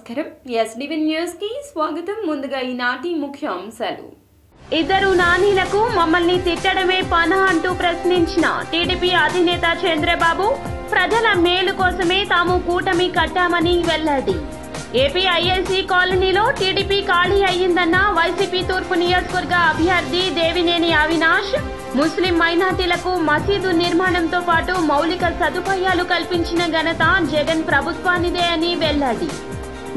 నమస్కారం. SDV news కి స్వాగతం. ముందుగా ఈనాటి ముఖ్యాంశాలు. ఇద్దరు నానీలకు మమ్మల్ని తిట్టడమే పనా అంటూ ప్రశ్నించిన టీడీపీ అధినేత చంద్రబాబు ప్రజల మేలు కోసమే తాము కూటమి కట్టామని వెల్లడి. ఏపీ ఐఐసీ కాలనీలో టీడీపీ ఖాళీ అయ్యిందన్న వైసీపీ తూర్పు నియోజకవర్గ అభ్యర్థి దేవినేని అవినాష్ ముస్లిం మైనార్టీలకు మసీదు నిర్మాణంతో పాటు మౌలిక సదుపాయాలు కల్పించిన ఘనత జగన్ ప్రభుత్వానిదే అని వెల్లడి.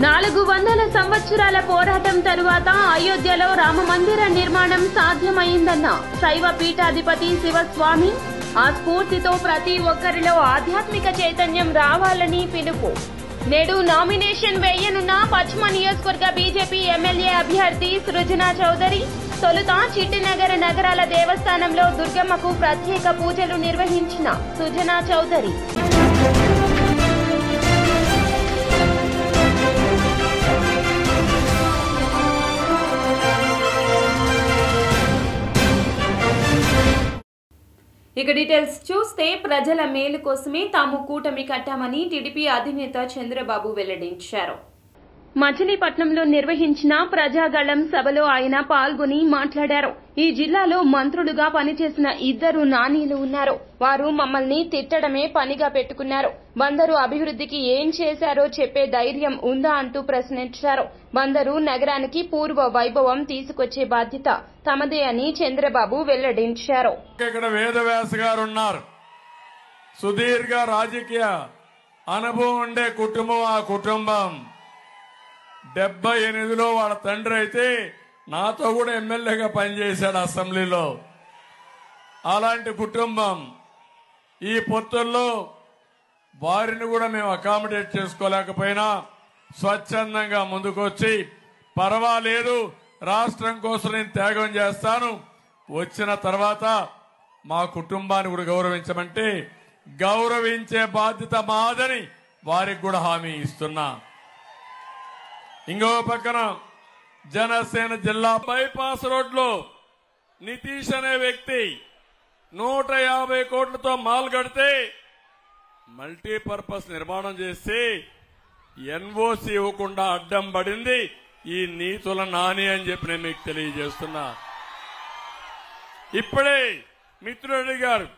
400 సంవత్సరాల పోరాటం తరువాత అయోధ్యలో రామమందిర నిర్మాణం సాధ్యమైందన్న శైవ పీఠాధిపతి శివస్వామి ఆ స్ఫూర్తితో ప్రతి ఒక్కరిలో ఆధ్యాత్మిక చైతన్యం రావాలని పిలుపు. నేడు నామినేషన్ వేయనున్న పశ్చిమ నియోజకవర్గ బీజేపీ ఎమ్మెల్యే అభ్యర్థి సృజనా చౌదరి తొలుత చిట్టినగర్ నగరాల దేవస్థానంలో దుర్గమ్మకు ప్రత్యేక పూజలు నిర్వహించిన సుజనా చౌదరి. ఇక డీటెయిల్స్ చూస్తే ప్రజల మేలు కోసమే తాము కూటమి కట్టామని టీడీపీ అధినేత చంద్రబాబు వెల్లడించారు. మచిలీపట్నంలో నిర్వహించిన ప్రజాగళం సభలో ఆయన పాల్గొని మాట్లాడారు. ఈ జిల్లాలో మంత్రులుగా పనిచేసిన ఇద్దరు నానీలు ఉన్నారు. వారు మమ్మల్ని తిట్టడమే పనిగా పెట్టుకున్నారు. బందరు అభివృద్ధికి ఏం చేశారో చెప్పే ధైర్యం ఉందా అంటూ ప్రశ్నించారు. బందరు నగరానికి పూర్వ వైభవం తీసుకొచ్చే బాధ్యత తమదే అని చంద్రబాబు వెల్లడించారు. ఇక్కడ వేదవ్యాస గారు ఉన్నారు. సుదీర్ఘ రాజకీయ అనుభవం ఉండే కుటుంబం. ఆ కుటుంబం 78లో వాళ్ళ తండ్రి అయితే నాతో కూడా ఎమ్మెల్యేగా పనిచేశాడు అసెంబ్లీలో. అలాంటి కుటుంబం. ఈ పొత్తుల్లో వారిని కూడా మేము అకామిడేట్ చేసుకోలేకపోయినా స్వచ్ఛందంగా ముందుకొచ్చి పర్వాలేదు రాష్ట్రం కోసం నేను త్యాగం చేస్తాను, వచ్చిన తర్వాత మా కుటుంబాన్ని కూడా గౌరవించమంటే గౌరవించే బాధ్యత మాదని వారికి కూడా హామీ ఇస్తున్నా. ఇంకో పక్కన జనసేన జిల్లా బైపాస్ రోడ్లో నితీష్ అనే వ్యక్తి 150 కోట్లతో మాల్ కడితే మల్టీపర్పస్ నిర్మాణం చేసి ఎన్ఓసి ఇవ్వకుండా అడ్డం పడింది ఈ నీతుల నాని అని చెప్పి నేను మీకు తెలియజేస్తున్నా. ఇప్పుడే మిత్రుడు గారు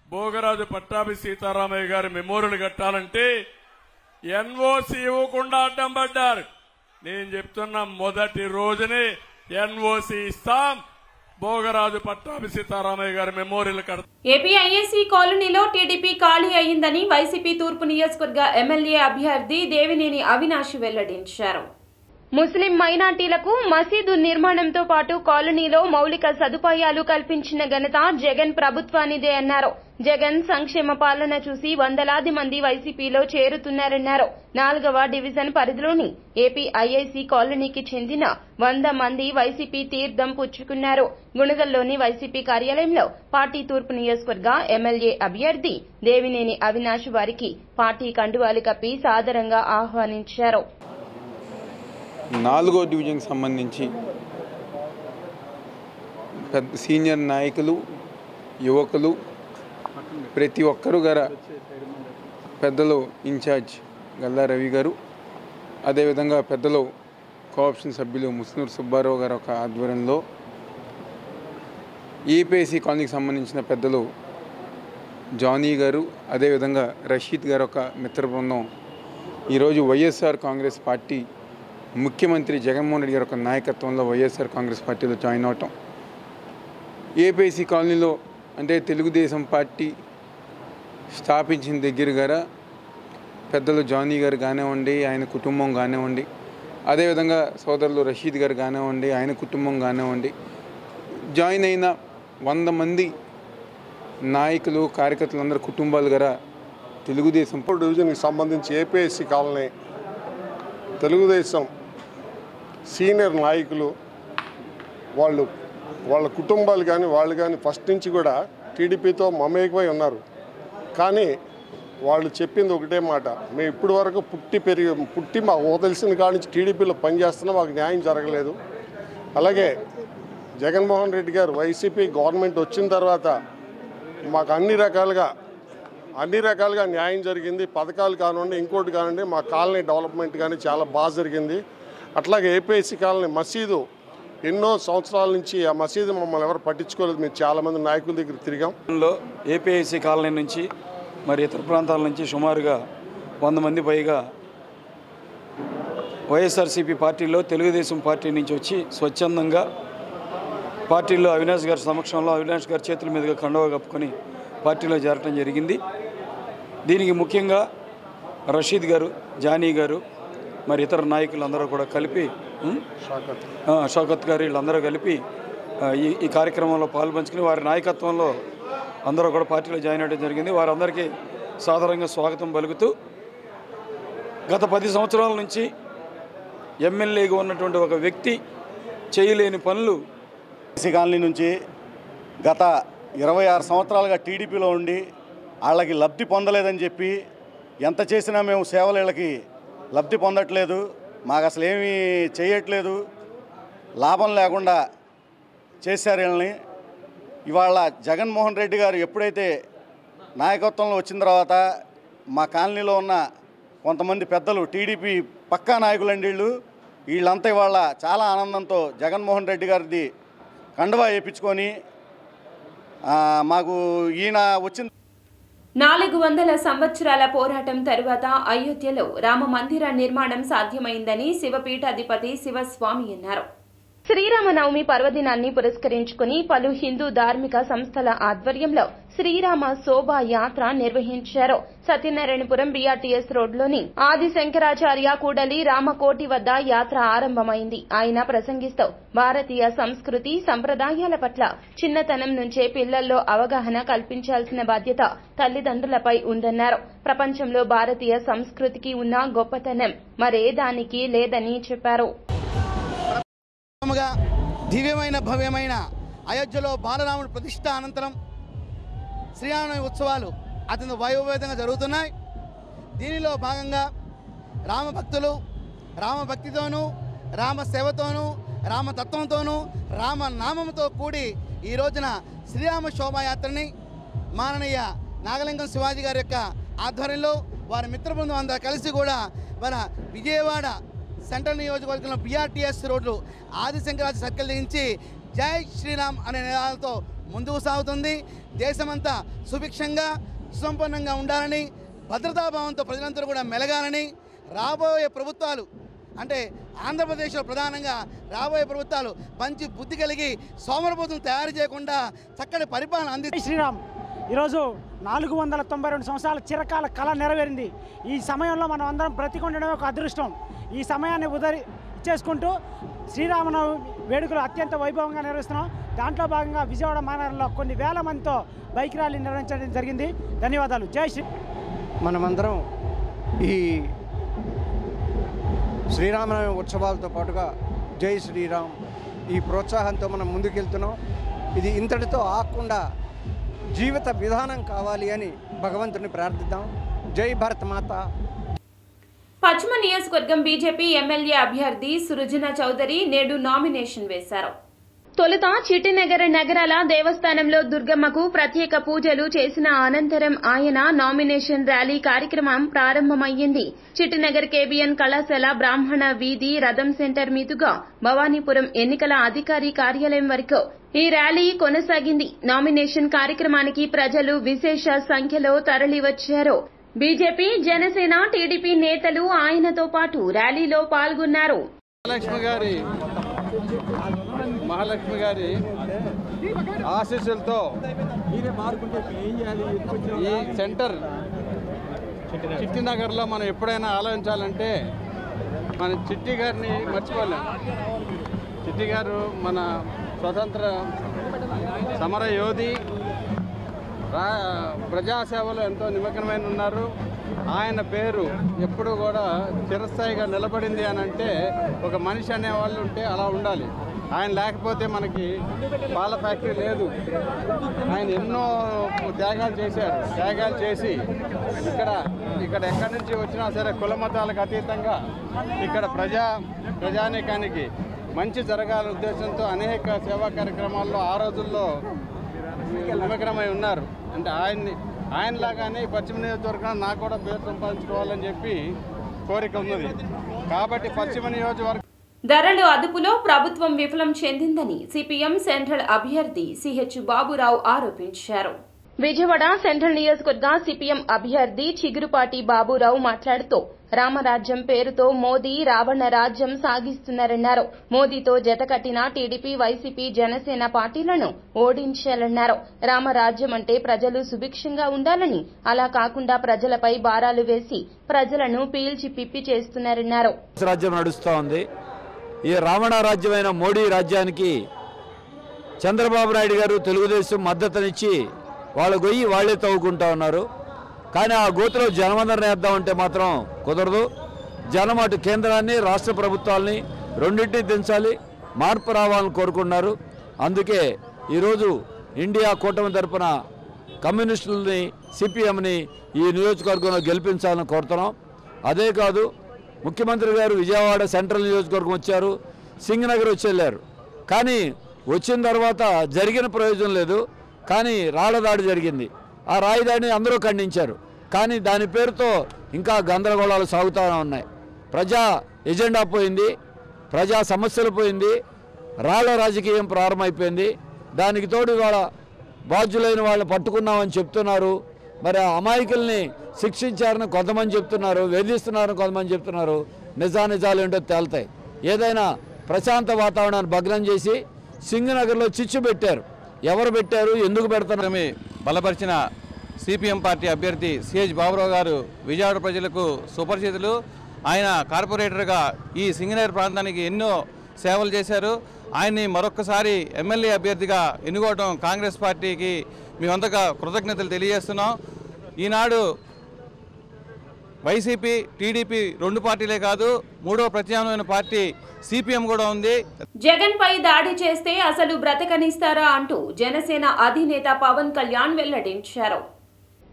భోగరాజు పట్టాభి సీతారామయ్య గారి మెమోరియల్ కట్టాలంటే ఎన్ఓసి ఇవ్వకుండా అడ్డం పడ్డారు. నేను చెప్తున్నా మొదటి రోజునే ఎన్ఓసి ఇస్తాం. భోగరాజు పట్టాభి సీతారామయ్య గారి మెమోరియల్ కడతాం. ఏపీ ఐఐసీ కాలనీలో టీడీపీ ఖాళీ అయ్యిందని వైసీపీ తూర్పు నియోజకవర్గ ఎమ్మెల్యే అభ్యర్థి దేవినేని అవినాష్ వెల్లడించారు. ముస్లిం మైనార్టీలకు మసీదు నిర్మాణంతో పాటు కాలనీలో మౌలిక సదుపాయాలు కల్పించిన ఘనత జగన్ ప్రభుత్వానిదే అన్నారు. జగన్ సంక్షేమ పాలన చూసి వందలాది మంది వైసీపీలో చేరుతున్నారన్నారు. 4వ డివిజన్ పరిధిలోని ఏపీ ఐఐసీ కాలనీకి చెందిన 100 మంది వైసీపీ తీర్థం పుచ్చుకున్నారు. గుణదల్లోని వైసీపీ కార్యాలయంలో పార్టీ తూర్పు నియోజకవర్గ ఎమ్మెల్యే అభ్యర్థి దేవినేని అవినాష్ వారికి పార్టీ కండువాలు కప్పి సాదరంగా ఆహ్వానించారు. 4వ డివిజన్కి సంబంధించి సీనియర్ నాయకులు, యువకులు ప్రతి ఒక్కరు గారు పెద్దలు ఇన్ఛార్జ్ గల్లా రవి గారు, అదేవిధంగా పెద్దలు కోఆప్షన్ సభ్యులు ముస్నూర్ సుబ్బారావు గారు ఒక ఆధ్వర్యంలో ఏపీఐసీ కాలనీకి సంబంధించిన పెద్దలు జానీ గారు, అదేవిధంగా రషీద్ గారు ఒక మిత్ర బృందం ఈరోజు వైఎస్ఆర్ కాంగ్రెస్ పార్టీ ముఖ్యమంత్రి జగన్మోహన్ రెడ్డి గారి ఒక నాయకత్వంలో వైఎస్ఆర్ కాంగ్రెస్ పార్టీలో జాయిన్ అవటం. ఏపీఐసీ కాలనీలో అంటే తెలుగుదేశం పార్టీ స్థాపించిన దగ్గర పెద్దలు జానీ గారు కానివ్వండి, ఆయన కుటుంబం కానివ్వండి, అదేవిధంగా సోదరులు రషీద్ గారు కానివ్వండి, ఆయన కుటుంబం కానివ్వండి, జాయిన్ అయిన 100 మంది నాయకులు, కార్యకర్తలందరూ కుటుంబాలు గారు తెలుగుదేశం డివిజన్కి సంబంధించి ఏపీఐసీ కాలనీ తెలుగుదేశం సీనియర్ నాయకులు వాళ్ళ కుటుంబాలు కానీ వాళ్ళు కానీ ఫస్ట్ నుంచి కూడా టీడీపీతో మమేకమై ఉన్నారు. కానీ వాళ్ళు చెప్పింది ఒకటే మాట, మేము ఇప్పటి వరకు పుట్టి మాకు తెలిసిన కాడి నుంచి టీడీపీలో పనిచేస్తున్నా మాకు న్యాయం జరగలేదు. అలాగే జగన్మోహన్ రెడ్డి గారు వైసీపీ గవర్నమెంట్ వచ్చిన తర్వాత మాకు అన్ని రకాలుగా అన్ని రకాలుగా న్యాయం జరిగింది. పథకాలు కానివ్వండి, ఇంకోటి కానివ్వండి, మా కాలనీ డెవలప్మెంట్ కానీ చాలా బాగా జరిగింది. అట్లాగే ఏపీఎస్సీ కాలనీ మసీదు ఎన్నో సంవత్సరాల నుంచి ఆ మసీదు మమ్మల్ని ఎవరు పట్టించుకోలేదు. మేము చాలామంది నాయకుల దగ్గర తిరిగాం. ఏపీఎస్సీ కాలనీ నుంచి మరి ఇతర ప్రాంతాల నుంచి సుమారుగా 100 మంది పైగా వైఎస్ఆర్సీపీ పార్టీలో తెలుగుదేశం పార్టీ నుంచి వచ్చి స్వచ్ఛందంగా పార్టీలో అవినాష్ గారి సమక్షంలో అవినాష్ గారి చేతుల మీదుగా కండువా కప్పుకొని పార్టీలో చేరటం జరిగింది. దీనికి ముఖ్యంగా రషీద్ గారు, జానీ గారు, మరి ఇతర నాయకులందరూ కూడా కలిపి, షౌకత్ గారు, వీళ్ళందరూ కలిపి ఈ కార్యక్రమంలో పాల్పంచుకుని వారి నాయకత్వంలో అందరూ కూడా పార్టీలో జాయిన్ అవ్వడం జరిగింది. వారందరికీ సాధారణంగా స్వాగతం పలుకుతూ గత 10 సంవత్సరాల నుంచి ఎమ్మెల్యేగా ఉన్నటువంటి ఒక వ్యక్తి చేయలేని పనులు కాలనీ నుంచి గత 26 సంవత్సరాలుగా టీడీపీలో ఉండి వాళ్ళకి లబ్ధి పొందలేదని చెప్పి ఎంత చేసినా మేము సేవలు వీళ్ళకి లబ్ధి పొందట్లేదు, మాకు అసలు ఏమీ చేయట్లేదు, లాభం లేకుండా చేశారు వీళ్ళని. ఇవాళ జగన్మోహన్ రెడ్డి గారు ఎప్పుడైతే నాయకత్వంలో వచ్చిన తర్వాత మా కాలనీలో ఉన్న కొంతమంది పెద్దలు టీడీపీ పక్కా నాయకులండి వీళ్ళంతా ఇవాళ చాలా ఆనందంతో జగన్మోహన్ రెడ్డి గారిది కండువా వేయించుకొని మాకు ఈయన వచ్చిన 400 సంవత్సరాల పోరాటం తరువాత అయోధ్యలో రామ మందిర నిర్మాణం సాధ్యమైందని శివపీఠాధిపతి శివస్వామి అన్నారు. శ్రీరామనవమి పర్వదినాన్ని పురస్కరించుకుని పలు హిందూ ధార్మిక సంస్థల ఆధ్వర్యంలో శ్రీరామ శోభా యాత్ర నిర్వహించారు. సత్యనారాయణపురం బీఆర్టీఎస్ రోడ్లోని ఆది శంకరాచార్య కూడలి రామకోటి వద్ద యాత్ర ఆరంభమైంది. ఆయన ప్రసంగిస్తూ భారతీయ సంస్కృతి సంప్రదాయాల పట్ల చిన్నతనం నుంచే పిల్లల్లో అవగాహన కల్పించాల్సిన బాధ్యత తల్లిదండ్రులపై ఉందన్నారు. ప్రపంచంలో భారతీయ సంస్కృతికి ఉన్న గొప్పతనం మరే దానికి లేదని చెప్పారు. దివ్యమైన భవ్యమైన అయోధ్యలో బాలరాముడి ప్రతిష్ఠ అనంతరం శ్రీరామనవమి ఉత్సవాలు అత్యంత వైభవంగా జరుగుతున్నాయి. దీనిలో భాగంగా రామభక్తులు రామభక్తితోనూ రామ సేవతోనూ రామతత్వంతోనూ రామనామంతో కూడి ఈ రోజున శ్రీరామ శోభాయాత్రని మాననీయ నాగలింగం శివాజీ గారి యొక్క ఆధ్వర్యంలో వారి మిత్ర బృందం అందరూ కలిసి కూడా మన విజయవాడ సెంట్రల్ నియోజకవర్గంలో బీఆర్టీఎస్ రోడ్లు ఆదిశంకరాచార్య సర్కిల్ నుంచి జై శ్రీరామ్ అనే నినాదాలతో ముందుకు సాగుతుంది. దేశమంతా సుభిక్షంగా సుసంపన్నంగా ఉండాలని, భద్రతాభావంతో ప్రజలందరూ కూడా మెలగాలని, రాబోయే ప్రభుత్వాలు అంటే ఆంధ్రప్రదేశ్లో ప్రధానంగా రాబోయే ప్రభుత్వాలు మంచి బుద్ధి కలిగి సోమరబోతులు తయారు చేయకుండా చక్కటి పరిపాలన అంది. శ్రీరామ్ ఈరోజు 492 సంవత్సరాల చిరకాల కళ నెరవేరింది. ఈ సమయంలో మనం అందరం బ్రతికొండడమే ఒక అదృష్టం. ఈ సమయాన్ని చేసుకుంటూ శ్రీరామనవమి వేడుకలు అత్యంత వైభవంగా నిర్వహిస్తున్నాం. దాంట్లో భాగంగా విజయవాడ మహానగరంలో కొన్ని వేల మందితో బైక్ ర్యాలీ నిర్వహించడం జరిగింది. ధన్యవాదాలు. జై శ్రీ. మనమందరం ఈ శ్రీరామనవమి ఉత్సవాలతో పాటుగా జై శ్రీరామ్ ఈ ప్రోత్సాహంతో మనం ముందుకెళ్తున్నాం. ఇది ఇంతటితో ఆగకుండా జీవిత విధానం కావాలి అని భగవంతుని ప్రార్థిద్దాం. జై భారత మాత. పశ్చిమ నియోజకవర్గం బీజేపీ ఎమ్మెల్యే అభ్యర్థి సృజన చౌదరి నేడు నామినేషన్ వేశారు. తొలుత చిట్టినగర్ నగరాల దేవస్థానంలో దుర్గమ్మకు ప్రత్యేక పూజలు చేసిన అనంతరం ఆయన నామినేషన్ ర్యాలీ కార్యక్రమం ప్రారంభమయ్యింది. చిట్టినగర్ కేబీఎన్ కళాశాల బ్రాహ్మణ వీధి రథం సెంటర్ మీదుగా భవానీపురం ఎన్నికల అధికారి కార్యాలయం వరకు ఈ ర్యాలీ కొనసాగింది. నామినేషన్ కార్యక్రమానికి ప్రజలు విశేష సంఖ్యలో తరలివచ్చారు. బీజేపీ, జనసేన, టీడీపీ నేతలు ఆయనతో పాటు ర్యాలీలో పాల్గొన్నారు. మహాలక్ష్మి గారి ఆశీస్సులతో ఈ సెంటర్ చిట్టినగర్లో మనం ఎప్పుడైనా ఆలోచించాలంటే మన చిట్టి గారిని మర్చిపోలేం. చిట్టి గారు మన స్వతంత్ర సమర యోధి, ప్రజాసేవలో ఎంతో నిమగ్నమైన ఉన్నారు. ఆయన పేరు ఎప్పుడు కూడా చిరస్థాయిగా నిలబడింది అని అంటే ఒక మనిషి అనేవాళ్ళు ఉంటే అలా ఉండాలి. ఆయన లేకపోతే మనకి పాల ఫ్యాక్టరీ లేదు. ఆయన ఎన్నో త్యాగాలు చేశారు. త్యాగాలు చేసి ఇక్కడ ఎక్కడి నుంచి వచ్చినా సరే కుల మతాలకు అతీతంగా ఇక్కడ ప్రజానీకానికి మంచి జరగాలనే ఉద్దేశంతో అనేక సేవా కార్యక్రమాల్లో ఆ రోజుల్లో నిమగ్నమై ఉన్నారు. అంటే ఆయన్ని ఆయనలాగానే ఈ పశ్చిమ నియోజకవర్గం నాకు కూడా పేరు సంపాదించుకోవాలని చెప్పి కోరిక ఉన్నది. కాబట్టి పశ్చిమ నియోజకవర్గం ధరలు అదుపులో ప్రభుత్వం విఫలం చెందిందని సిపిఎం సెంట్రల్ అభ్యర్థి సిహెచ్ బాబురావు ఆరోపించారు. విజయవాడ సెంట్రల్ నియోజకవర్గ సిపిఎం అభ్యర్థి చిగురుపాటి బాబురావు మాట్లాడుతూ రామరాజ్యం పేరుతో మోదీ రావణ రాజ్యం సాగిస్తున్నారన్నారు. మోదీతో జతకట్టిన టీడీపీ, వైసీపీ, జనసేన పార్టీలను ఓడించాలన్నారు. రామరాజ్యం అంటే ప్రజలు సుభిక్షంగా ఉండాలని, అలా కాకుండా ప్రజలపై భారాలు వేసి ప్రజలను పీల్చి పిప్పి చేస్తున్నారన్నారు. రాజ్యం నడుస్తూ ఉంది. ఈ రావణ రాజ్యమైన మోడీ రాజ్యానికి చంద్రబాబు నాయుడు గారు తెలుగుదేశం మద్దతునిచ్చి వాళ్ళ గొయ్యి వాళ్లే తవ్వుకుంటా ఉన్నారు. కానీ ఆ గోతులో జనమందరిని వేద్దామంటే మాత్రం కుదరదు. జనం అటు కేంద్రాన్ని, రాష్ట్ర ప్రభుత్వాలని రెండింటినీ దించాలి, మార్పు రావాలని కోరుకున్నారు. అందుకే ఈరోజు ఇండియా కూటమి తరపున కమ్యూనిస్టులని, సిపిఎంని ఈ నియోజకవర్గంలో గెలిపించాలని కోరుతున్నాం. అదే కాదు, ముఖ్యమంత్రి గారు విజయవాడ సెంట్రల్ నియోజకవర్గం వచ్చారు, సింగనగర్ వచ్చి వెళ్ళారు. కానీ వచ్చిన తర్వాత జరిగిన ప్రయోజనం లేదు. కానీ రాళ్లదాడి జరిగింది. ఆ రాయిదాడిని అందరూ ఖండించారు. కానీ దాని పేరుతో ఇంకా గందరగోళాలు సాగుతూనే ఉన్నాయి. ప్రజా ఎజెండా పోయింది, ప్రజా సమస్యలు పోయింది, రాళ్ల రాజకీయం ప్రారంభమైపోయింది. దానికి తోడు ఇవాళ బాధ్యులైన వాళ్ళని పట్టుకున్నామని చెప్తున్నారు. మరి ఆ అమాయకుల్ని శిక్షించారని కొంతమంది చెప్తున్నారు, వేధిస్తున్నారని కొంతమంది చెప్తున్నారు. నిజానిజాలు ఏంటో తేలుతాయి. ఏదైనా ప్రశాంత వాతావరణాన్ని భగ్నం చేసి సింగనగర్లో చిచ్చు పెట్టారు. ఎవరు పెట్టారు, ఎందుకు పెడతారు? బలపరిచిన సిపిఎం పార్టీ అభ్యర్థి సిహెచ్ బాబురావు గారు విజయవాడ ప్రజలకు సుపరిచితులు. ఆయన కార్పొరేటర్గా ఈ సింగనగర్ ప్రాంతానికి ఎన్నో సేవలు చేశారు. ఆయన్ని మరొక్కసారి ఎమ్మెల్యే అభ్యర్థిగా ఎన్నుకోవడం కాంగ్రెస్ పార్టీకి మేమంతగా కృతజ్ఞతలు తెలియజేస్తున్నాం. ఈనాడు వైసీపీ, టీడీపీ రెండు పార్టీలే కాదు, మూడో ప్రత్యామ్నాయమైన పార్టీ సిపిఎం కూడా ఉంది. జగన్ పై దాడి చేస్తే అసలు బ్రతకనిస్తారా అంటూ జనసేన అధినేత పవన్ కళ్యాణ్ వెల్లడించారు.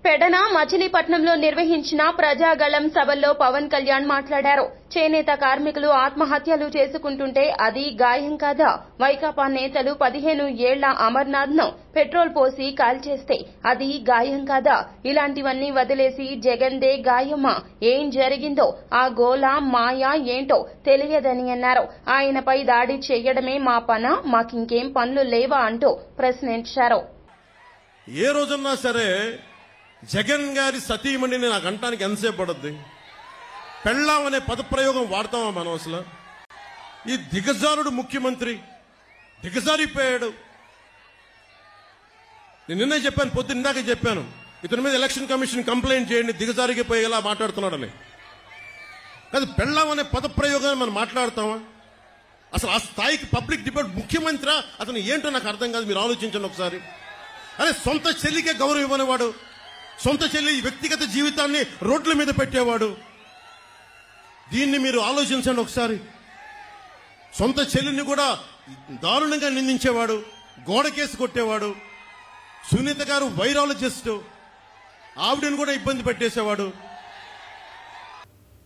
పెడన మచిలీపట్నంలో నిర్వహించిన ప్రజాగళం సభల్లో పవన్ కళ్యాణ్ మాట్లాడారు. చేనేత కార్మికులు ఆత్మహత్యలు చేసుకుంటుంటే అది గాయం కాదా? వైకాపా నేతలు 15 ఏళ్ల అమర్నాథ్ ను పెట్రోల్ పోసి కాల్చేస్తే అది గాయం కాదా? ఇలాంటివన్నీ వదిలేసి జగన్దే గాయమా? ఏం జరిగిందో ఆ గోల మాయా ఏంటో తెలియదని అన్నారు. ఆయనపై దాడి చేయడమే మా పనా? మాకింకేం పనులు లేవా అంటూ ప్రశ్నించారు. ఏ రోజున్నా సరే జగన్ గారి సతీమణిని నాకు అంటానికి ఎంతసేపు పడుద్ది? పెళ్ళాం అనే పదప్రయోగం వాడతామా మనం? అసలు ఈ దిగజారుడు ముఖ్యమంత్రి దిగజారిపోయాడు. నేను నిన్నే చెప్పాను, పొద్దున్న ఇందాక చెప్పాను, ఇతని మీద ఎలక్షన్ కమిషన్ కంప్లైంట్ చేయండి, దిగజారిపోయేలా మాట్లాడుతున్నాడని. కాదు, పెళ్ళాం అనే పదప్రయోగాన్ని మనం మాట్లాడతామా? అసలు ఆ స్థాయికి పబ్లిక్ డిబేట్ ముఖ్యమంత్రి అతను ఏంటో నాకు అర్థం కాదు. మీరు ఆలోచించండి ఒకసారి. అరే, సొంత చెల్లికే గౌరవం ఇవ్వనివాడు, సొంత చెల్లి వ్యక్తిగత జీవితాన్ని రోడ్ల మీద పెట్టేవాడు. దీన్ని మీరు ఆలోచించండి ఒకసారి. సొంత చెల్లిని కూడా దారుణంగా నిందించేవాడు, గోడకేసి కొట్టేవాడు. సునీత గారు వైరాలజిస్ట్, ఆవిడని కూడా ఇబ్బంది పెట్టేసేవాడు.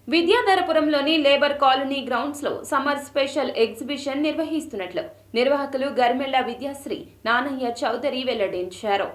విద్యాధరపురంలోని లేబర్ కాలనీ గ్రౌండ్స్ లో సమ్మర్ స్పెషల్ ఎగ్జిబిషన్ నిర్వహిస్తున్నట్లు నిర్వాహకులు గర్మెళ్ల విద్యాశ్రీ నానయ్య చౌదరి వెల్లడించారు.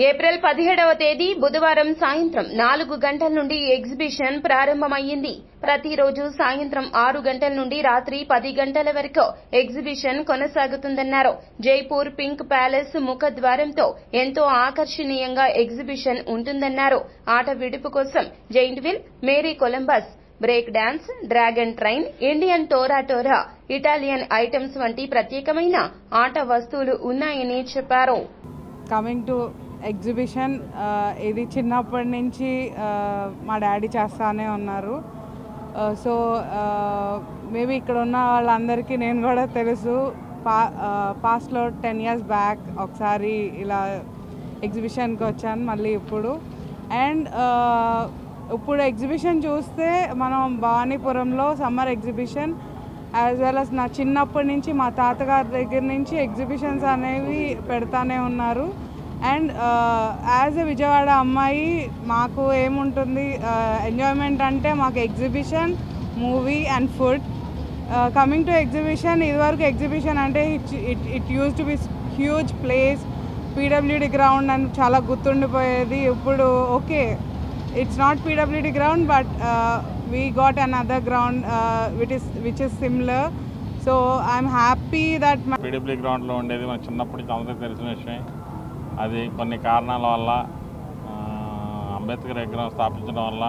ఏప్రిల్ 17వ తేదీ బుధవారం సాయంత్రం 4 గంటల నుండి ఎగ్జిబిషన్ ప్రారంభమయ్యింది. ప్రతిరోజు సాయంత్రం 6 గంటల నుండి రాత్రి 10 గంటల వరకు ఎగ్జిబిషన్ కొనసాగుతుందన్నారు. జైపూర్ పింక్ ప్యాలెస్ ముఖద్వారంతో ఎంతో ఆకర్షణీయంగా ఎగ్జిబిషన్ ఉంటుందన్నారు. ఆట విడుపు కోసం giant wheel, merry Columbus, break dance, dragon train, Indian టోరా, ఇటాలియన్ ఐటమ్స్ వంటి ప్రత్యేకమైన ఆట వస్తువులు ఉన్నాయని చెప్పారు. కమింగ్ టు ఎగ్జిబిషన్, ఇది చిన్నప్పటి నుంచి మా డాడీ చేస్తానే ఉన్నారు. సో మేబీ ఇక్కడ ఉన్న వాళ్ళందరికీ నేను కూడా తెలుసు. పాస్ట్లో 10 years బ్యాక్ ఒకసారి ఇలా ఎగ్జిబిషన్కి వచ్చాను, మళ్ళీ ఇప్పుడు. అండ్ ఇప్పుడు ఎగ్జిబిషన్ చూస్తే మనం భవానీపురంలో summer exhibition as well as నా చిన్నప్పటి నుంచి మా తాతగారి దగ్గర నుంచి ఎగ్జిబిషన్స్ అనేవి పెడతానే ఉన్నారు. అండ్ యాజ్ ఎ విజయవాడ అమ్మాయి మాకు ఏముంటుంది ఎంజాయ్మెంట్ అంటే మాకు exhibition, movie and food. Coming to exhibition, ఇదివరకు ఎగ్జిబిషన్ అంటే it use to be huge place, PWD ground అని చాలా గుర్తుండిపోయేది. ఇప్పుడు okay, it's not PWD ground, but we got another ground which is similar. So I'm happy that PW గ్రౌండ్లో ఉండేది మనకు చిన్నప్పటి నుంచి అందరికీ తెలిసిన విషయం. అది కొన్ని కారణాల వల్ల అంబేద్కర్ విగ్రహం స్థాపించడం వల్ల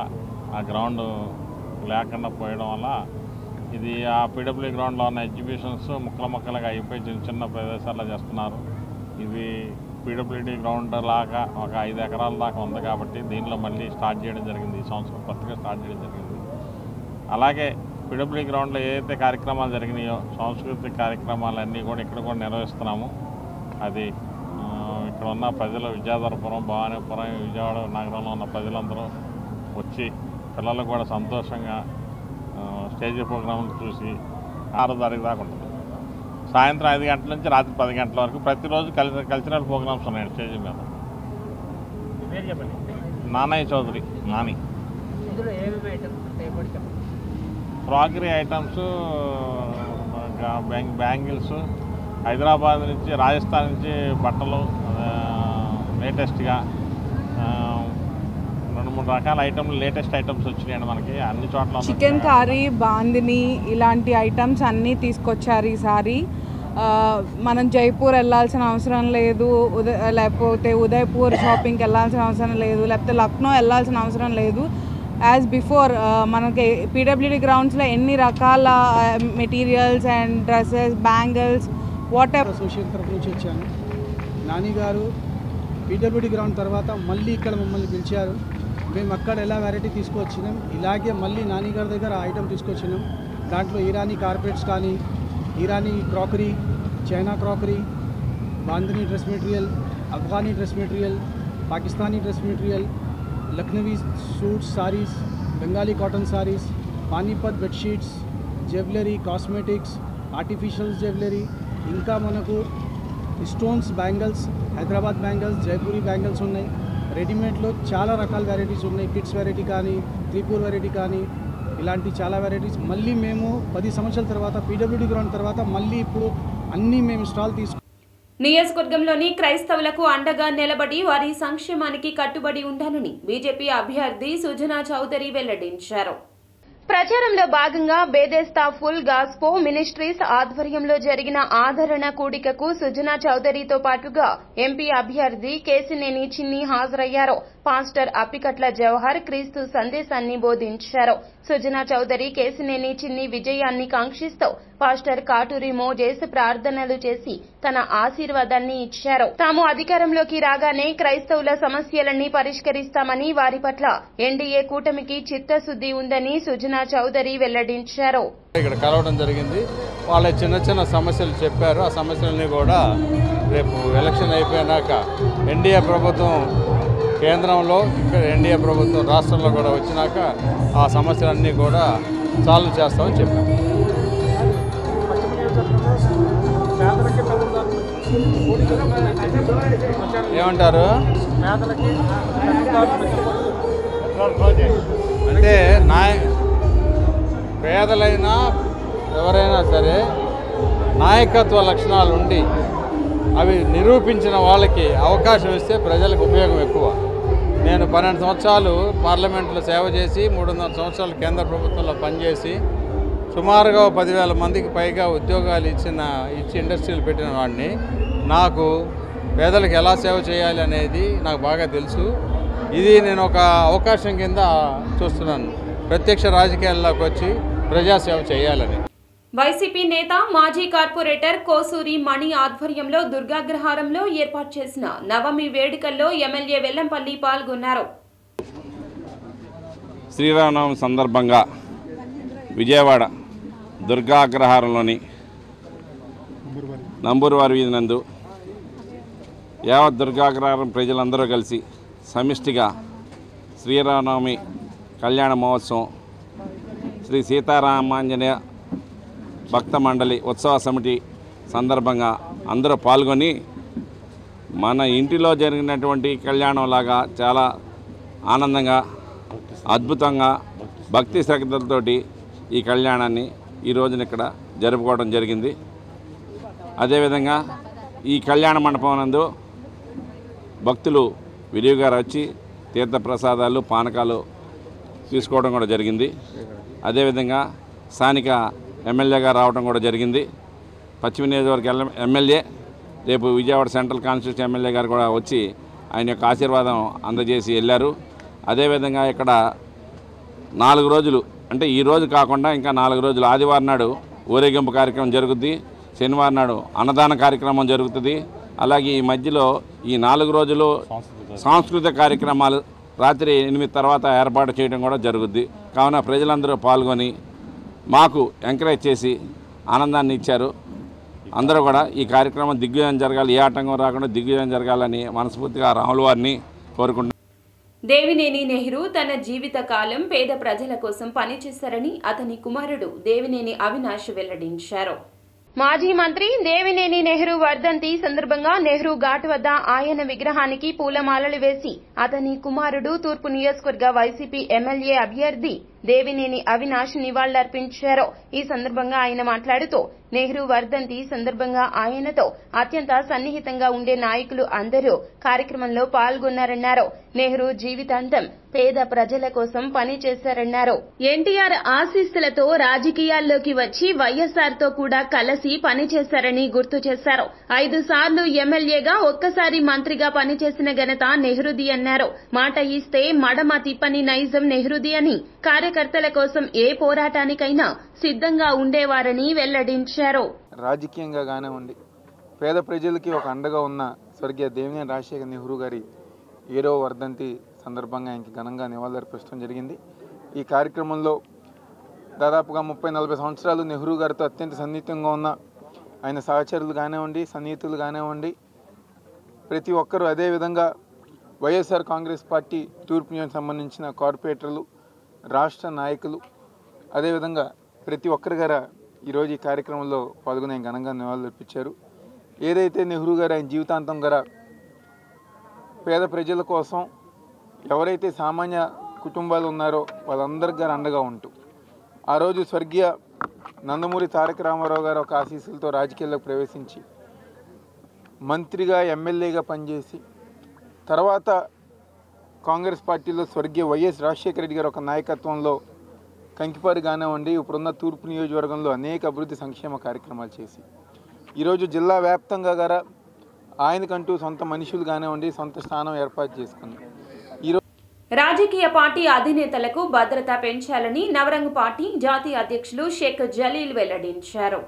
ఆ గ్రౌండ్ లేకుండా పోయడం వల్ల ఇది ఆ పీడబ్ల్యూ గ్రౌండ్లో ఉన్న ఎగ్జిబిషన్స్ ముక్కలుగా అయిపోయి చిన్న చిన్న ప్రదేశాల్లో చేస్తున్నారు. ఇది పీడబ్ల్యూడీ గ్రౌండ్ లాగా ఒక 5 ఎకరాల దాకా ఉంది కాబట్టి దీనిలో మళ్ళీ స్టార్ట్ చేయడం జరిగింది. ఈ సంవత్సరం కొత్తగా స్టార్ట్ చేయడం జరిగింది. అలాగే పీడబ్ల్యూ గ్రౌండ్లో ఏదైతే కార్యక్రమాలు జరిగినాయో సాంస్కృతిక కార్యక్రమాలన్నీ కూడా ఇక్కడ కూడా నిర్వహిస్తున్నాము. అది ఇక్కడ ఉన్న ప్రజలు విద్యాధరపురం, భవానీపురం, విజయవాడ నగరంలో ఉన్న ప్రజలందరూ వచ్చి పిల్లలకు కూడా సంతోషంగా స్టేజ్ ప్రోగ్రాంలు చూసి 6వ తారీఖు దాకా ఉంటుంది. సాయంత్రం 5 గంటల నుంచి రాత్రి 10 గంటల వరకు ప్రతిరోజు కల్చరల్ ప్రోగ్రామ్స్ ఉన్నాయి స్టేజ్ మీద. Nanayya Chowdary Nani. Crockery items, bangles, Hyderabad నుంచి రాజస్థాన్ నుంచి బట్టలు, లేటెస్ట్గా 2-3 రకాల ఐటమ్లు లేటెస్ట్ ఐటమ్స్ వచ్చినాయండి మనకి అన్ని చోట్ల. చికెన్ కర్రీ, బాందిని ఇలాంటి ఐటమ్స్ అన్నీ తీసుకొచ్చారు ఈసారి. మనం జైపూర్ వెళ్ళాల్సిన అవసరం లేదు, లేకపోతే ఉదయపూర్ షాపింగ్కి వెళ్ళాల్సిన అవసరం లేదు, లేకపోతే లక్నో వెళ్ళాల్సిన అవసరం లేదు. యాజ్ బిఫోర్ మనకి పీడబ్ల్యూడి గ్రౌండ్స్లో ఎన్ని రకాల materials and dresses, bangles, what ever. Association తరఫు నుంచి వచ్చాను. నాని గారు పీడబ్ల్యూడి గ్రౌండ్ తర్వాత మళ్ళీ ఇక్కడ మమ్మల్ని పిలిచారు. మేము అక్కడ ఎలా వెరైటీ తీసుకొచ్చినాం, ఇలాగే మళ్ళీ నాని గారి దగ్గర ఐటమ్ తీసుకొచ్చినాం. దాంట్లో ఇరానీ కార్పెట్స్ కానీ, Irani crockery, China crockery, bandhani dress material, Afghani dress material, Pakistani dress material, Lucknowi suits, saris, Bengali cotton saris, Panipat bedsheets, jewellery, cosmetics, artificial jewellery, ఇంకా మనకు stones bangles, Hyderabad bangles, Jaipuri bangles ఉన్నాయి. రెడీమేడ్లో చాలా రకాల వెరైటీస్ ఉన్నాయి. కిడ్స్ వెరైటీ కానీ, త్రిపూర్ వెరైటీ కానీ, ఇలాంటి చాలా వెరైటీస్. మళ్ళీ మేము 10 సంవత్సరాల తర్వాత పీడబ్ల్యూడి గ్రౌండ్ తర్వాత మళ్ళీ ఇప్పుడు అన్నీ మేము స్టాల్ తీసుకు. నియోజకవర్గంలోని క్రైస్తవులకు అండగా నిలబడి వారి సంక్షేమానికి కట్టుబడి ఉండాలని బీజేపీ అభ్యర్థి సుజనా చౌదరి వెల్లడించారు. ప్రచారంలో భాగంగా బేదేస్తా ఫుల్ గాస్పో మినిస్ట్రీస్ ఆధ్వర్యంలో జరిగిన ఆదరణ కూడికకు సుజనా చౌదరితో పాటుగా ఎంపీ అభ్యర్థి కేసినేని చిన్ని హాజరయ్యారు. పాస్టర్ అప్పికట్ల జవహర్ క్రీస్తు సందేశాన్ని బోధించారు. సుజనా చౌదరి కేసినేని చిన్ని విజయాన్ని కాంక్షిస్తూ పాస్టర్ కాటూరి మోజేస్ ప్రార్థనలు చేసి తన ఆశీర్వాదాన్ని ఇచ్చారు. తాము అధికారంలోకి రాగానే క్రైస్తవుల సమస్యలన్నీ పరిష్కరిస్తామని, వారి పట్ల ఎన్డీఏ కూటమికి చిత్తశుద్ది ఉందని సుజనా చౌదరి వెల్లడించారు. ఇక్కడ కలవడం జరిగింది. వాళ్ళ చిన్న చిన్న సమస్యలు చెప్పారు. ఆ సమస్యలన్నీ కూడా రేపు ఎలక్షన్ అయిపోయినాక ఎన్డీఏ ప్రభుత్వం కేంద్రంలో, ఇక్కడ ఎన్డీఏ ప్రభుత్వం రాష్ట్రంలో కూడా వచ్చినాక ఆ సమస్యలన్నీ కూడా సాల్వ్ చేస్తామని చెప్పారు. ఏమంటారు అంటే పేదలైనా ఎవరైనా సరే నాయకత్వ లక్షణాలు ఉండి అవి నిరూపించిన వాళ్ళకి అవకాశం ఇస్తే ప్రజలకు ఉపయోగం ఎక్కువ. నేను 12 సంవత్సరాలు పార్లమెంట్లో సేవ చేసి 300 సంవత్సరాలు కేంద్ర ప్రభుత్వంలో పనిచేసి సుమారుగా 10,000 మందికి పైగా ఉద్యోగాలు ఇచ్చి ఇండస్ట్రీలు పెట్టిన వాడిని. నాకు పేదలకు ఎలా సేవ చేయాలి అనేది నాకు బాగా తెలుసు. ఇది నేను ఒక అవకాశం కింద చూస్తున్నాను. ప్రత్యక్ష రాజకీయాల్లోకి వచ్చి ప్రజాసేవ చేయాలని. వైసీపీ నేత మాజీ కార్పొరేటర్ కోసూరి మణి ఆధ్వర్యంలో దుర్గాగ్రహారంలో ఏర్పాటు చేసిన నవమి వేడుకల్లో ఎమ్మెల్యే వెల్లంపల్లి పాల్గొన్నారు. శ్రీరామనవమి సందర్భంగా విజయవాడ దుర్గాగ్రహారంలోని నంబూరువారి వీధి నందు యావత్ దుర్గాగ్రహారం ప్రజలందరూ కలిసి సమిష్టిగా శ్రీరామనవమి కళ్యాణ మహోత్సవం, శ్రీ సీతారామాంజనేయ భక్త మండలి ఉత్సవ సమితి సందర్భంగా అందరూ పాల్గొని మన ఇంటిలో జరిగినటువంటి కళ్యాణంలాగా చాలా ఆనందంగా, అద్భుతంగా, భక్తి శ్రద్ధలతోటి ఈ కళ్యాణాన్ని ఈ రోజున ఇక్కడ జరుపుకోవడం జరిగింది. అదేవిధంగా ఈ కళ్యాణ మండపం నందు భక్తులు విరివిగా వచ్చి తీర్థప్రసాదాలు పానకాలు తీసుకోవడం కూడా జరిగింది. అదేవిధంగా స్థానిక ఎమ్మెల్యేగా రావడం కూడా జరిగింది. పశ్చిమ నియోజకవర్గ ఎమ్మెల్యే రేపు విజయవాడ సెంట్రల్ కాన్స్టిట్యూన్సీ ఎమ్మెల్యే గారు కూడా వచ్చి ఆయన యొక్క ఆశీర్వాదం అందజేసి వెళ్ళారు. అదేవిధంగా ఇక్కడ 4 రోజులు అంటే ఈ రోజు కాకుండా ఇంకా 4 రోజులు ఆదివారం నాడు ఊరేగింపు కార్యక్రమం జరుగుద్ది, శనివారం నాడు అన్నదాన కార్యక్రమం జరుగుతుంది. అలాగే ఈ మధ్యలో ఈ 4 రోజులు సాంస్కృతిక కార్యక్రమాలు రాత్రి 8 తర్వాత ఏర్పాటు చేయడం కూడా జరుగుద్ది. కావున ప్రజలందరూ పాల్గొని మాకు ఎంకరేజ్ చేసి ఆనందాన్ని ఇచ్చారు. అందరూ కూడా ఈ కార్యక్రమం దిగ్విజయం జరగాలి, ఏ ఆటంకం రాకుండా దిగ్విజయం జరగాలని మనస్ఫూర్తిగా రాముల వారిని కోరుకుంటున్నాను. దేవినేని నెహ్రూ తన జీవిత కాలం పేద ప్రజల కోసం పనిచేశారని అతని కుమారుడు దేవినేని అవినాష్ వెల్లడించారు. మాజీ మంత్రి దేవినేని నెహ్రూ వర్ధంతి సందర్భంగా నెహ్రూ ఘాట్ వద్ద ఆయన విగ్రహానికి పూలమాలలు వేసి అతని కుమారుడు తూర్పు నియోజకవర్గ వైసీపీ ఎమ్మెల్యే అభ్యర్థి దేవినేని అవినాష్ నివాళులర్పించారు. ఈ సందర్భంగా ఆయన మాట్లాడుతూ నెహ్రూ వర్ధంతి సందర్భంగా ఆయనతో అత్యంత సన్నిహితంగా ఉండే నాయకులు అందరూ కార్యక్రమంలో పాల్గొన్నారన్నారు. నెహ్రూ జీవితాంతం పేద ప్రజల కోసం పనిచేశారన్నారు. ఎన్టీఆర్ ఆశీస్సులతో రాజకీయాల్లోకి వచ్చి వైఎస్ఆర్ తో కూడా కలిసి పనిచేశారని గుర్తు చేశారు. 5 సార్లు ఎమ్మెల్యేగా ఒక్కసారి మంత్రిగా పనిచేసిన ఘనత నెహ్రూది అన్నారు. మాట ఇస్తే మడమ తిప్పని నైజం నెహ్రూది అని కార్యకర్తల కోసం ఏ పోరాటానికైనా సిద్ధంగా ఉండేవారని వెల్లడించారు. రాజకీయంగా కానివ్వండి, పేద ప్రజలకి ఒక అండగా ఉన్న స్వర్గీయ దేవినేని రాజశేఖర్ నెహ్రూ గారి 7వ వర్ధంతి సందర్భంగా ఆయనకి ఘనంగా నివాళులర్పించడం జరిగింది. ఈ కార్యక్రమంలో దాదాపుగా 30-40 సంవత్సరాలు నెహ్రూ గారితో అత్యంత సన్నిహితంగా ఉన్న ఆయన సహచరులు కానివ్వండి, సన్నిహితులు కానివ్వండి, ప్రతి ఒక్కరూ అదేవిధంగా వైఎస్ఆర్ కాంగ్రెస్ పార్టీ తూర్పు నియోజకవర్గానికి సంబంధించిన కార్పొరేటర్లు, రాష్ట్ర నాయకులు, అదేవిధంగా ప్రతి ఒక్కరి గారు ఈరోజు ఈ కార్యక్రమంలో పాల్గొని ఘనంగా నివాళులర్పించారు. ఏదైతే నెహ్రూ గారు ఆయన జీవితాంతం గారు పేద ప్రజల కోసం ఎవరైతే సామాన్య కుటుంబాలు ఉన్నారో వాళ్ళందరికీ గారు అండగా ఉంటూ ఆ రోజు స్వర్గీయ నందమూరి తారక రామారావు గారు ఒక ఆశీస్సులతో రాజకీయాల్లోకి ప్రవేశించి మంత్రిగా ఎమ్మెల్యేగా పనిచేసి తర్వాత కాంగ్రెస్ పార్టీలో స్వర్గీయ వైఎస్ రాజశేఖర రెడ్డి గారు ఒక నాయకత్వంలో కంకిపారు కానివ్వండి, ఇప్పుడున్న తూర్పు నియోజకవర్గంలో అనేక అభివృద్ధి సంక్షేమ కార్యక్రమాలు చేసి ఈరోజు జిల్లా వ్యాప్తంగా గారా ఆయనకంటూ సొంత మనుషులు కానివ్వండి సొంత స్థానం ఏర్పాటు చేసుకుంది. రాజకీయ పార్టీ అధినేతలకు భద్రత పెంచాలని నవరంగ్ పార్టీ జాతీయ అధ్యక్షులు షేక్ జలీల్ వెల్లడించారు.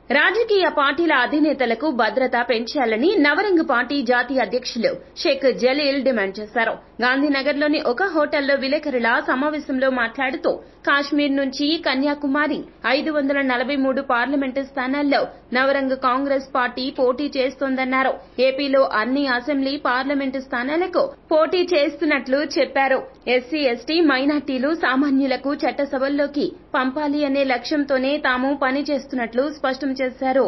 రాజకీయ పార్టీల అధినేతలకు భద్రత పెంచాలని నవరంగ్ పార్టీ జాతీయ అధ్యక్షులు షేక్ జలీల్ డిమాండ్ చేశారు. గాంధీనగర్లోని ఒక హోటల్లో విలేకరుల సమావేశంలో మాట్లాడుతూ కాశ్మీర్ నుంచి కన్యాకుమారి 543 పార్లమెంటు స్థానాల్లో నవరంగ్ కాంగ్రెస్ పార్టీ పోటీ చేస్తోందన్నారు. ఏపీలో అన్ని అసెంబ్లీ పార్లమెంటు స్థానాలకు పోటీ చేస్తున్నట్లు చెప్పారు. ఎస్సీ, ఎస్టీ, మైనార్టీలు, సామాన్యులకు చట్టసభల్లోకి పంపాలి అనే లక్ష్యంతోనే తాము పనిచేస్తున్నట్లు స్పష్టం చేశారు.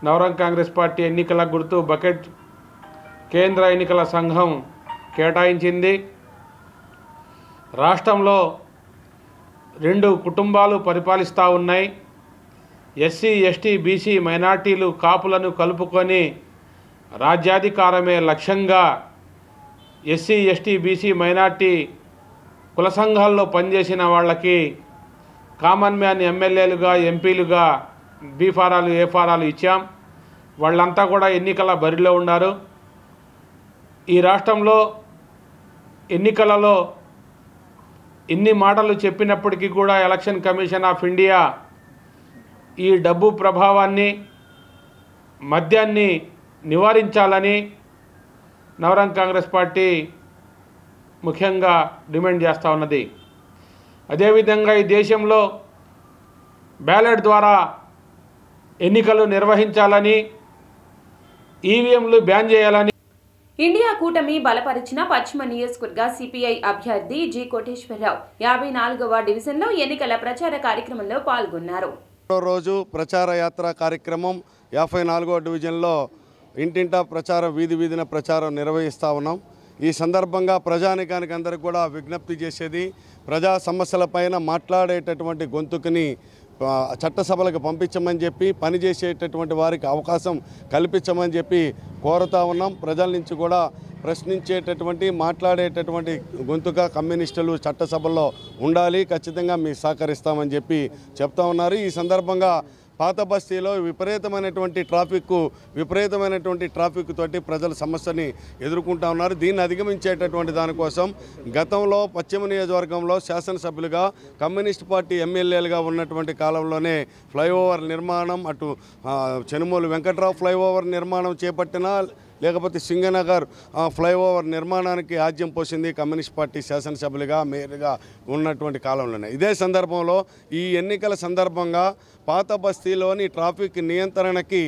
నవరంగ్ కాంగ్రెస్ పార్టీ ఎన్నికల గుర్తు బకెట్ కేంద్ర ఎన్నికల సంఘం కేటాయించింది. రాష్ట్రంలో 2 కుటుంబాలు పరిపాలిస్తూ ఉన్నాయి. ఎస్సీ, ఎస్టీ, బీసీ, మైనార్టీలు, కాపులను కలుపుకొని రాజ్యాధికారమే లక్ష్యంగా ఎస్సీ, ఎస్టీ, బీసీ, మైనార్టీ కుల సంఘాల్లో పనిచేసిన వాళ్ళకి కామన్ మ్యాన్ ఎమ్మెల్యేలుగా, ఎంపీలుగా బీ ఫారాలు, ఏ ఫారాలు ఇచ్చాం. వాళ్ళంతా కూడా ఎన్నికల బరిలో ఉన్నారు. ఈ రాష్ట్రంలో ఎన్నికలలో ఇన్ని మాటలు చెప్పినప్పటికీ కూడా ఎలక్షన్ కమిషన్ ఆఫ్ ఇండియా ఈ డబ్బు ప్రభావాన్ని, మద్యాన్ని నివారించాలని నవరంగ్ కాంగ్రెస్ పార్టీ ముఖ్యంగా డిమాండ్ చేస్తూ ఉన్నది. అదేవిధంగా ఈ దేశంలో బ్యాలెట్ ద్వారా ఎన్నికలు నిర్వహించాలని, ఈవీఎంలు బ్యాన్ చేయాలని ఇండియా కూటమి బలపరిచిన పశ్చిమ నియోజకవర్గ సిపిఐ అభ్యర్థి జి కోటేశ్వరరావు 54వ డివిజన్లో ఎన్నికల ప్రచార కార్యక్రమంలో పాల్గొన్నారు. రోజు ప్రచార యాత్ర కార్యక్రమం 54వ డివిజన్లో ఇంటింటా ప్రచారం, వీధి వీధిన ప్రచారం నిర్వహిస్తూ ఉన్నాం. ఈ సందర్భంగా ప్రజానికానికి అందరికీ కూడా విజ్ఞప్తి చేసేది, ప్రజా సమస్యలపైన మాట్లాడేటటువంటి గొంతుకుని చట్టసభలకు పంపించమని చెప్పి, పనిచేసేటటువంటి వారికి అవకాశం కల్పించమని చెప్పి కోరుతా ఉన్నాం. ప్రజల నుంచి కూడా ప్రశ్నించేటటువంటి మాట్లాడేటటువంటి గొంతుగా కమ్యూనిస్టులు చట్టసభల్లో ఉండాలి, ఖచ్చితంగా మీ సహకరిస్తామని చెప్పి చెప్తా ఉన్నారు. ఈ సందర్భంగా పాత బస్తీలో విపరీతమైనటువంటి ట్రాఫిక్ తోటి ప్రజల సమస్యని ఎదుర్కొంటా ఉన్నారు. దీన్ని అధిగమించేటటువంటి దానికోసం గతంలో పశ్చిమ నియోజకవర్గంలో శాసనసభ్యులుగా కమ్యూనిస్ట్ పార్టీ ఎమ్మెల్యేలుగా ఉన్నటువంటి కాలంలోనే ఫ్లైఓవర్ నిర్మాణం, అటు చెనుమూలు వెంకట్రావు ఫ్లైఓవర్ నిర్మాణం చేపట్టినా లేకపోతే సింగనగర్ ఫ్లైఓవర్ నిర్మాణానికి ఆజ్యం పోసింది కమ్యూనిస్ట్ పార్టీ శాసనసభ్యులుగా మేయర్గా ఉన్నటువంటి కాలంలోనే. ఇదే సందర్భంలో ఈ ఎన్నికల సందర్భంగా పాత బస్తీలోని ట్రాఫిక్ నియంత్రణకి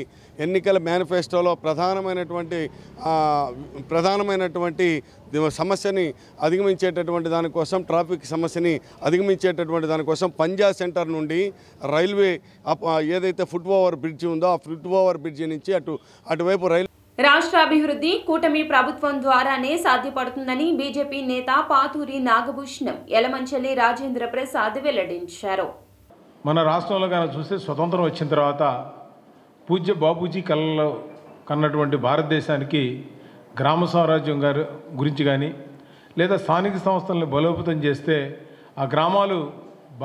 ఎన్నికల మేనిఫెస్టోలో ప్రధానమైనటువంటి సమస్యని అధిగమించేటటువంటి దానికోసం, ట్రాఫిక్ సమస్యని అధిగమించేటటువంటి దానికోసం పంజా సెంటర్ నుండి రైల్వే ఏదైతే ఫుట్ ఓవర్ బ్రిడ్జి ఉందో ఆ ఫుట్ ఓవర్ బ్రిడ్జి నుంచి అటువైపు రైలు రాష్ట్ర అభివృద్ధి కూటమి ప్రభుత్వం ద్వారానే సాధ్యపడుతుందని బీజేపీ నేత పాతూరి నాగభూషణం యలమంచలి రాజేంద్ర ప్రసాద్ వెల్లడించారు. మన రాష్ట్రంలో కానీ చూస్తే స్వతంత్రం వచ్చిన తర్వాత పూజ్య బాపూజీ కళలో కన్నటువంటి భారతదేశానికి గ్రామ స్వరాజ్యం గురించి కానీ లేదా స్థానిక సంస్థలను బలోపేతం చేస్తే ఆ గ్రామాలు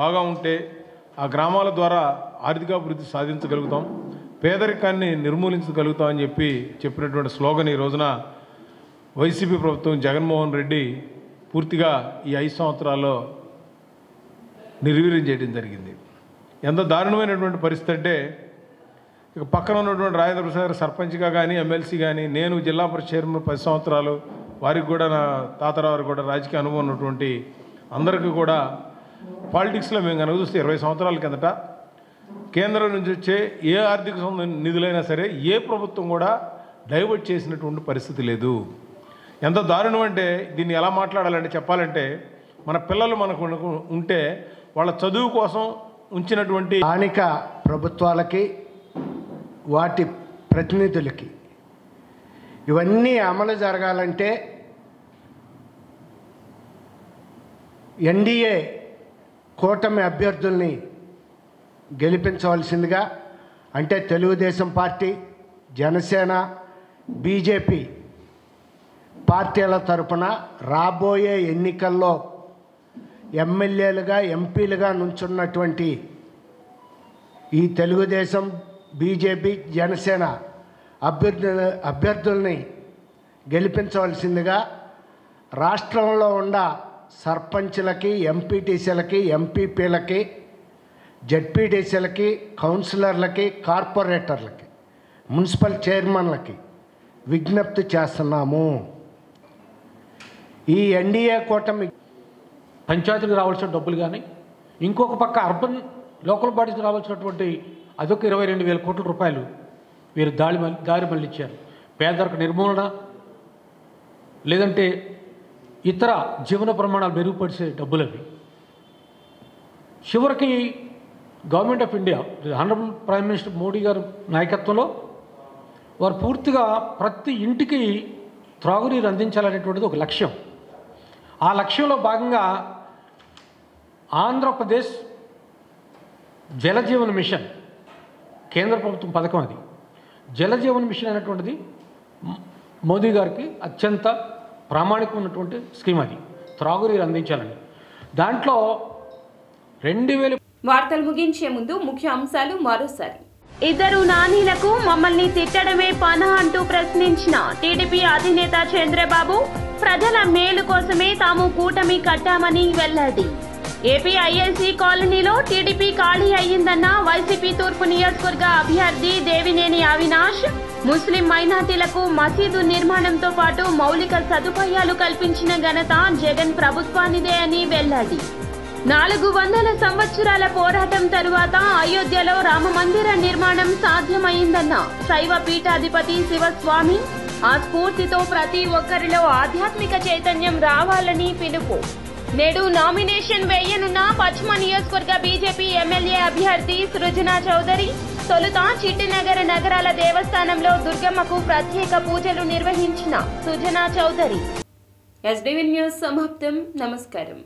బాగా ఉంటే ఆ గ్రామాల ద్వారా ఆర్థికాభివృద్ధి సాధించగలుగుతాం, పేదరికాన్ని నిర్మూలించగలుగుతామని చెప్పినటువంటి స్లోగన్ ఈ రోజున వైసీపీ ప్రభుత్వం జగన్మోహన్ రెడ్డి పూర్తిగా ఈ 5 సంవత్సరాల్లో నిర్వీర్యం చేయడం జరిగింది. ఎంత దారుణమైనటువంటి పరిస్థితి అంటే ఇక పక్కన ఉన్నటువంటి రాజేంద్ర ప్రసాద్ సర్పంచ్గా కానీ ఎమ్మెల్సీ కానీ నేను జిల్లా పరిషత్ చైర్మన్ 10 సంవత్సరాలు, వారికి కూడా నా తాతరావు కూడా రాజకీయ అనుభవం ఉన్నటువంటి అందరికీ కూడా పాలిటిక్స్లో మేము కనుక చూస్తే 20 సంవత్సరాల కిందట కేంద్రం నుంచి వచ్చే ఏ ఆర్థిక నిధులైనా సరే ఏ ప్రభుత్వం కూడా డైవర్ట్ చేసినటువంటి పరిస్థితి లేదు. ఎంత దారుణం అంటే దీన్ని ఎలా మాట్లాడాలంటే చెప్పాలంటే మన పిల్లలు మనకు ఉంటే వాళ్ళ చదువు కోసం ఉంచినటువంటి స్థానిక ప్రభుత్వాలకి వాటి ప్రతినిధులకి ఇవన్నీ అమలు జరగాలంటే ఎన్డీఏ కూటమి అభ్యర్థుల్ని గెలిపించవలసిందిగా, అంటే తెలుగుదేశం పార్టీ, జనసేన, బీజేపీ పార్టీల తరపున రాబోయే ఎన్నికల్లో ఎమ్మెల్యేలుగా ఎంపీలుగా నుంచున్నటువంటి ఈ తెలుగుదేశం, బీజేపీ, జనసేన అభ్యర్థుల్ని గెలిపించవలసిందిగా రాష్ట్రంలో ఉన్న సర్పంచ్లకి, ఎంపీటీసీలకి, ఎంపీపీలకి, జడ్పీటీసీలకి, కౌన్సిలర్లకి, కార్పొరేటర్లకి, మున్సిపల్ చైర్మన్లకి విజ్ఞప్తి చేస్తున్నాము. ఈ ఎన్డీఏ కూటమి పంచాయతీలకు రావాల్సిన డబ్బులు కానీ, ఇంకొక పక్క అర్బన్ లోకల్ బాడీస్కి రావాల్సినటువంటి అదొక 22,000 కోట్ల రూపాయలు వీరు దారి మళ్ళించారు. పేదరిక నిర్మూలన లేదంటే ఇతర జీవన ప్రమాణాలు మెరుగుపరిచే డబ్బులు అవి. చివరికి government of India, honourable prime minister Modi గారు నాయకత్వంలో వారు పూర్తిగా ప్రతి ఇంటికి త్రాగునీరు అందించాలనేటువంటిది ఒక లక్ష్యం. ఆ లక్ష్యంలో భాగంగా ఆంధ్రప్రదేశ్ జలజీవన్ మిషన్ కేంద్ర ప్రభుత్వం పథకం. అది జలజీవన్ మిషన్ అనేటువంటిది మోదీ గారికి అత్యంత ప్రామాణికమైనటువంటి స్కీమ్. అది త్రాగునీరు అందించాలని. దాంట్లో 2000 వార్తలు ముగించే ముందు ముఖ్య అంశాలు మరోసారి. ఇద్దరు నానీలకు మమ్మల్ని తిట్టడమే పన అంటూ ప్రశ్నించిన టీడీపీ అధినేత చంద్రబాబు ప్రజల మేలు కోసమే తాము కూటమి కట్టామని వెల్లడి. ఏపీ ఐఎల్సీ కాలనీలో టీడీపీ ఖాళీ అయ్యిందన్న వైసీపీ తూర్పు నియోజకవర్గ అభ్యర్థి దేవినేని అవినాష్. ముస్లిం మైనార్టీలకు మసీదు నిర్మాణంతో పాటు మౌలిక సదుపాయాలు కల్పించిన ఘనత జగన్ ప్రభుత్వానిదే అని వెల్లడి. 400 సంవత్సరాల పోరాటం తరువాత అయోధ్యలో రామమందిర నిర్మాణం సాధ్యమైందన్న శైవ పీఠాధిపతి శివస్వామి. ఆ స్ఫూర్తితో ప్రతి ఒక్కరిలో ఆధ్యాత్మిక చైతన్యం రావాలని పిలుపు. నేడు నామినేషన్ వేయనున్న పశ్చిమ నియోజకవర్గ బీజేపీ ఎమ్మెల్యే అభ్యర్థి సృజనా చౌదరి. తొలుత చిట్టినగర నగరాల దేవస్థానంలో దుర్గమ్మకు ప్రత్యేక పూజలు నిర్వహించిన సుజనా చౌదరి. ఎస్డీవీ న్యూస్ సమాప్తం. నమస్కారం.